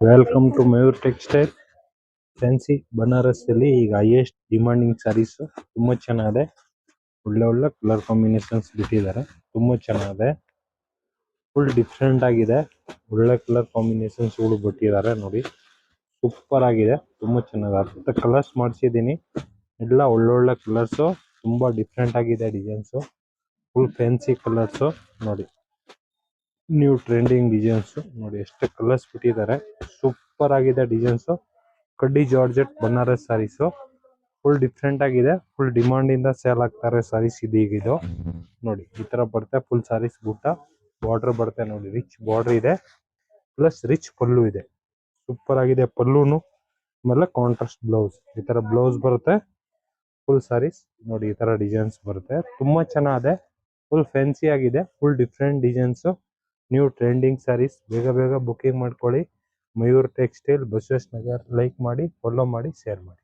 Welcome to Mayur textile fancy Banaras ಅಲ್ಲಿ ಈಗ highest demanding saris ತುಂಬಾ ಚೆನ್ನಾಗಿದೆ. ಒಳ್ಳೆ ಕಲರ್ ಕಾಂಬಿನೇಷನ್ಸ್ ಬಿಟ್ಟಿದ್ದಾರೆ, ತುಂಬಾ ಚೆನ್ನಾಗಿದೆ. ಫುಲ್ ಡಿಫ್ರೆಂಟ್ ಆಗಿದೆ, ಒಳ್ಳೆ ಕಲರ್ ಕಾಂಬಿನೇಷನ್ಸ್ ಗಳು ಬಿಟ್ಟಿದ್ದಾರೆ ನೋಡಿ. ಸೂಪರ್ ಆಗಿದೆ, ತುಂಬಾ ಚೆನ್ನಾಗಿದೆ. ಕಲರ್ಸ್ ಮಾಡಿಸಿದೀನಿ, ಎಲ್ಲ ಒಳ್ಳೊಳ್ಳೆ ಕಲರ್ಸ್, ತುಂಬಾ ಡಿಫ್ರೆಂಟ್ ಆಗಿದೆ ಡಿಸೈನ್ಸ್. ಫುಲ್ ಫ್ಯಾನ್ಸಿ ಕಲರ್ಸ್ ನೋಡಿ, ನ್ಯೂ ಟ್ರೆಂಡಿಂಗ್ ಡಿಸೈನ್ಸ್ ನೋಡಿ, ಎಷ್ಟು ಕಲರ್ಸ್ ಬಿಟ್ಟಿದ್ದಾರೆ. ಸೂಪರ್ ಆಗಿದೆ ಡಿಸೈನ್ಸ್. ಕಡ್ಡಿ georgette Banaras sarees full different ಆಗಿದೆ. ಫುಲ್ ಡಿಮಾಂಡ್ ಇಂದ ಸೇಲ್ ಆಗ್ತಾರೆ ಸಾರೀಸ್. ಇದು ನೋಡಿ, ಈ ತರ ಬರುತ್ತೆ ಫುಲ್ ಸಾರೀಸ್. ಬುಟ್ಟ ಬಾರ್ಡರ್ ಬರುತ್ತೆ ನೋಡಿ, ರಿಚ್ ಬಾರ್ಡರ್ ಇದೆ, ಪ್ಲಸ್ ರಿಚ್ ಪಲ್ಲು ಇದೆ. ಸೂಪರ್ ಆಗಿದೆ ಪಲ್ಲುನು. ಆಮೇಲೆ ಕಾಂಟ್ರಾಸ್ಟ್ ಬ್ಲೌಸ್, ಈ ತರ ಬ್ಲೌಸ್ ಬರುತ್ತೆ. ಫುಲ್ ಸಾರೀಸ್ ನೋಡಿ, ಈ ತರ ಡಿಸೈನ್ಸ್ ಬರುತ್ತೆ. ತುಂಬಾ ಚೆನ್ನಾಗಿದೆ, ಫುಲ್ ಫ್ಯಾನ್ಸಿ ಆಗಿದೆ, full different designs, new trending sarees. ಬೇಗ ಬುಕಿಂಗ್ ಮಾಡ್ಕೊಳ್ಳಿ. ಮಯೂರ್ ಟೆಕ್ಸ್ಟೈಲ್, ಬಸವೇಶ್ವರ ನಗರ್. ಲೈಕ್ ಮಾಡಿ, ಫಾಲೋ ಮಾಡಿ, ಶೇರ್ ಮಾಡಿ.